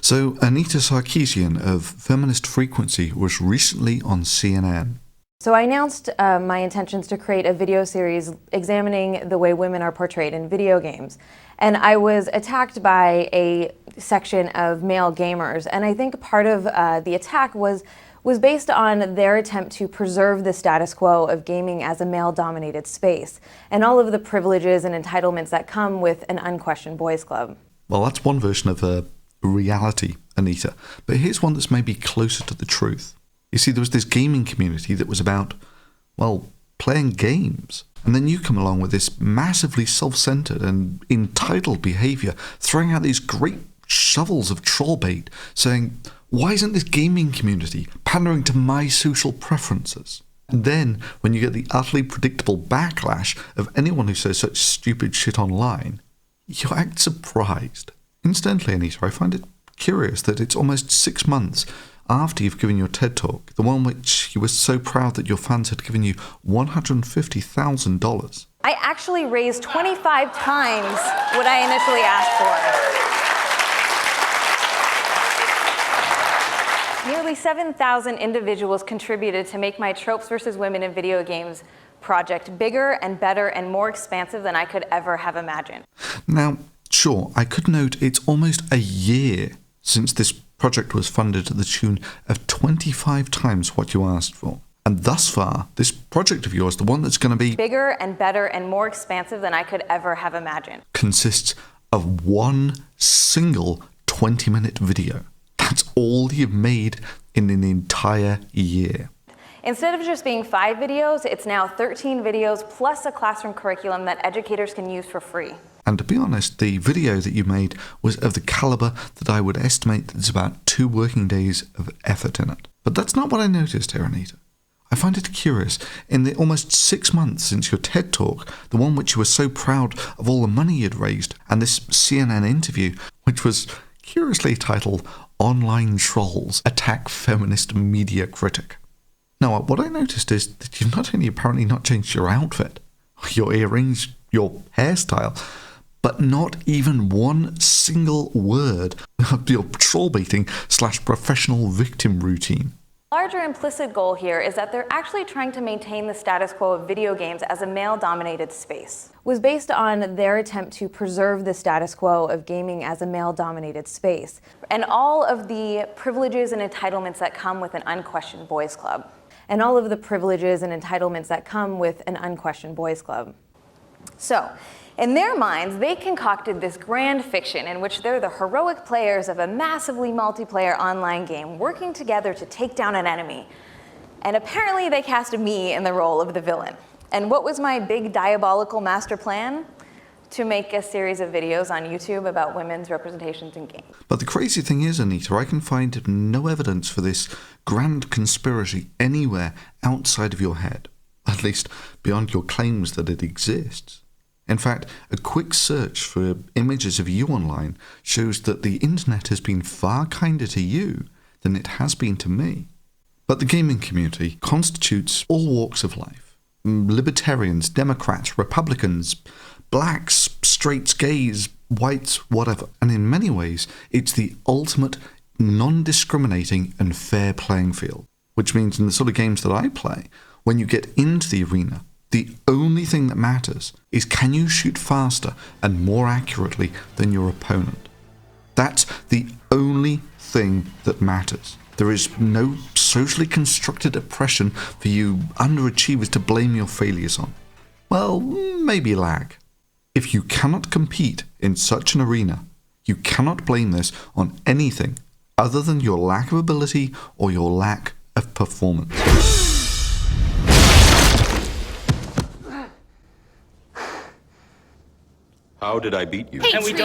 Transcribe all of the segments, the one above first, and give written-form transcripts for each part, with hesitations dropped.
So Anita Sarkeesian of Feminist Frequency was recently on CNN. So I announced my intentions to create a video series examining the way women are portrayed in video games. And I was attacked by a section of male gamers. And I think part of the attack was based on their attempt to preserve the status quo of gaming as a male-dominated space and all of the privileges and entitlements that come with an unquestioned boys' club. Well, that's one version of reality, Anita. But here's one that's maybe closer to the truth. You see, there was this gaming community that was about, well, playing games. And then you come along with this massively self-centered and entitled behavior, throwing out these great shovels of troll bait, saying, why isn't this gaming community pandering to my social preferences? And then, when you get the utterly predictable backlash of anyone who says such stupid shit online, you act surprised. Incidentally, Anita, I find it curious that it's almost 6 months after you've given your TED Talk, the one which you were so proud that your fans had given you $150,000. I actually raised 25 times what I initially asked for. Nearly 7,000 individuals contributed to make my Tropes versus Women in Video Games project bigger and better and more expansive than I could ever have imagined. Now, sure, I could note it's almost a year since this project was funded to the tune of 25 times what you asked for. And thus far, this project of yours, the one that's going to be bigger and better and more expansive than I could ever have imagined, consists of one single 20-minute video. That's all you've made in an entire year. Instead of just being 5 videos, it's now 13 videos plus a classroom curriculum that educators can use for free. And to be honest, the video that you made was of the caliber that I would estimate that there's about 2 working days of effort in it. But that's not what I noticed here, Anita. I find it curious, in the almost 6 months since your TED Talk, the one which you were so proud of all the money you'd raised, and this CNN interview, which was curiously titled Online Trolls Attack Feminist Media Critic. Now, what I noticed is that you've not only apparently not changed your outfit, your earrings, your hairstyle, but not even one single word of your troll baiting / professional victim routine. The larger implicit goal here is that they're actually trying to maintain the status quo of video games as a male-dominated space. It was based on their attempt to preserve the status quo of gaming as a male-dominated space and all of the privileges and entitlements that come with an unquestioned boys' club. And all of the privileges and entitlements that come with an unquestioned boys' club. So, in their minds, they concocted this grand fiction in which they're the heroic players of a massively multiplayer online game working together to take down an enemy. And apparently they cast me in the role of the villain. And what was my big diabolical master plan? To make a series of videos on YouTube about women's representations in games. But the crazy thing is, Anita, I can find no evidence for this grand conspiracy anywhere outside of your head, at least beyond your claims that it exists. In fact, a quick search for images of you online shows that the internet has been far kinder to you than it has been to me. But the gaming community constitutes all walks of life. Libertarians, Democrats, Republicans, blacks, straights, gays, whites, whatever. And in many ways, it's the ultimate non-discriminating and fair playing field. Which means in the sort of games that I play, when you get into the arena, the only thing that matters is can you shoot faster and more accurately than your opponent. That's the only thing that matters. There is no socially constructed oppression for you underachievers to blame your failures on. Well, maybe lag. If you cannot compete in such an arena, you cannot blame this on anything other than your lack of ability or your lack of performance. How did I beat you? I don't know if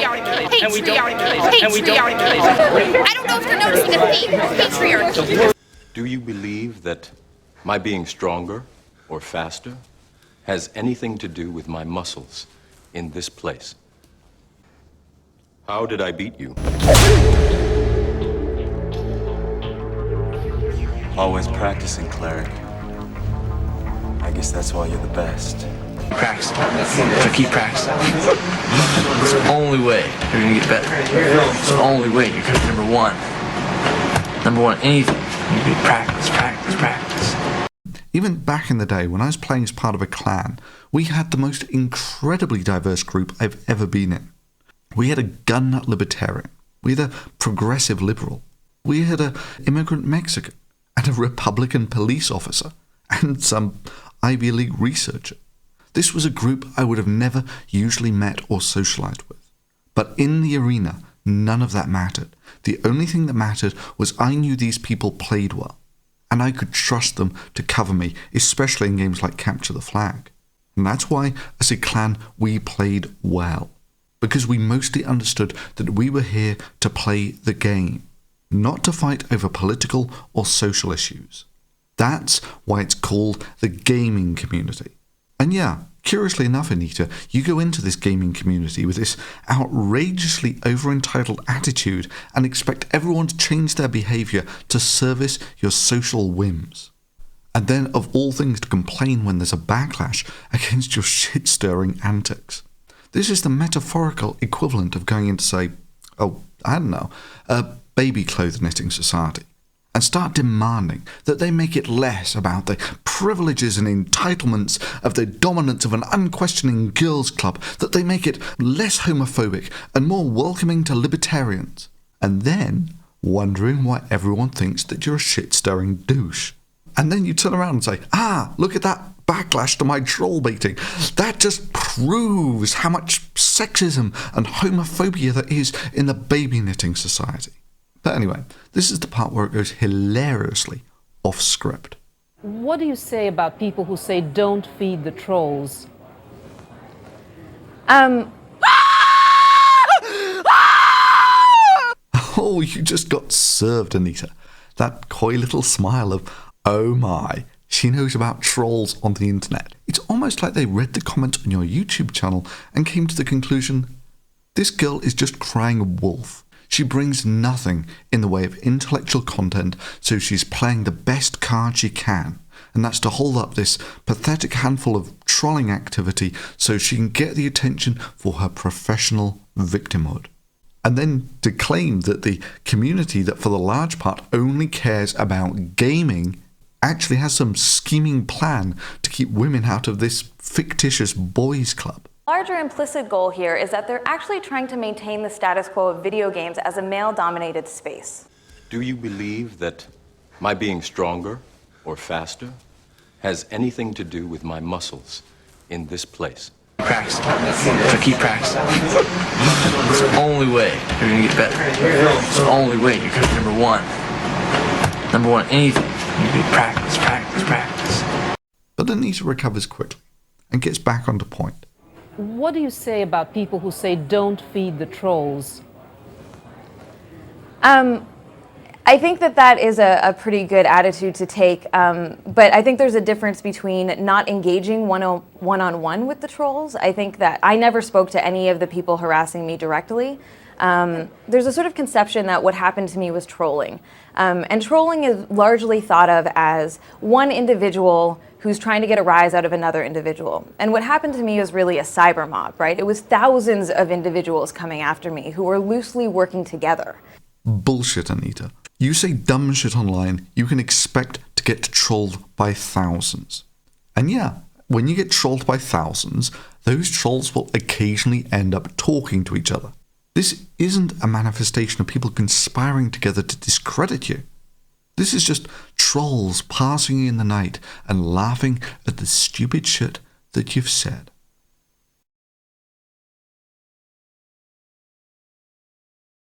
you're noticing a theme. Patriarchy. Do you believe that my being stronger or faster has anything to do with my muscles in this place? How did I beat you? Always practicing, cleric. I guess that's why you're the best. Practice. So keep practicing. It's the only way you're gonna get better. It's the only way you're gonna be number one. Number one, anything. You need practice, practice, practice. Even back in the day, when I was playing as part of a clan, we had the most incredibly diverse group I've ever been in. We had a gun nut libertarian, we had a progressive liberal, we had an immigrant Mexican, and a Republican police officer, and some Ivy League researcher. This was a group I would have never usually met or socialized with. But in the arena, none of that mattered. The only thing that mattered was I knew these people played well, and I could trust them to cover me, especially in games like Capture the Flag. And that's why, as a clan, we played well. Because we mostly understood that we were here to play the game, not to fight over political or social issues. That's why it's called the gaming community. And yeah, curiously enough, Anita, you go into this gaming community with this outrageously over-entitled attitude and expect everyone to change their behaviour to service your social whims. And then, of all things, to complain when there's a backlash against your shit-stirring antics. This is the metaphorical equivalent of going into, say, a baby clothes knitting society, and start demanding that they make it less about the privileges and entitlements of the dominance of an unquestioning girls' club, that they make it less homophobic and more welcoming to libertarians, and then wondering why everyone thinks that you're a shit-stirring douche. And then you turn around and say, look at that backlash to my troll baiting. That just proves how much sexism and homophobia there is in the baby knitting society. But anyway, this is the part where it goes hilariously off script. What do you say about people who say don't feed the trolls? Oh, you just got served, Anita. That coy little smile of, oh my, she knows about trolls on the internet. It's almost like they read the comments on your YouTube channel and came to the conclusion, this girl is just crying wolf. She brings nothing in the way of intellectual content, so she's playing the best card she can, and that's to hold up this pathetic handful of trolling activity so she can get the attention for her professional victimhood. And then to claim that the community that for the large part only cares about gaming actually has some scheming plan to keep women out of this fictitious boys' club. Larger implicit goal here is that they're actually trying to maintain the status quo of video games as a male-dominated space. Do you believe that my being stronger or faster has anything to do with my muscles in this place? Practice. So keep practicing. It's the only way you're gonna get better. It's the only way you're gonna be number one. Number one, anything. You need practice, practice, practice. But Anita recovers quickly and gets back onto point. What do you say about people who say don't feed the trolls? I think that is a pretty good attitude to take, but I think there's a difference between not engaging one-on-one with the trolls. I think that I never spoke to any of the people harassing me directly. There's a sort of conception that what happened to me was trolling. And trolling is largely thought of as one individual who's trying to get a rise out of another individual. And what happened to me was really a cyber mob, right? It was thousands of individuals coming after me who were loosely working together. Bullshit, Anita. You say dumb shit online, you can expect to get trolled by thousands. And yeah, when you get trolled by thousands, those trolls will occasionally end up talking to each other. This isn't a manifestation of people conspiring together to discredit you. This is just trolls passing in the night and laughing at the stupid shit that you've said.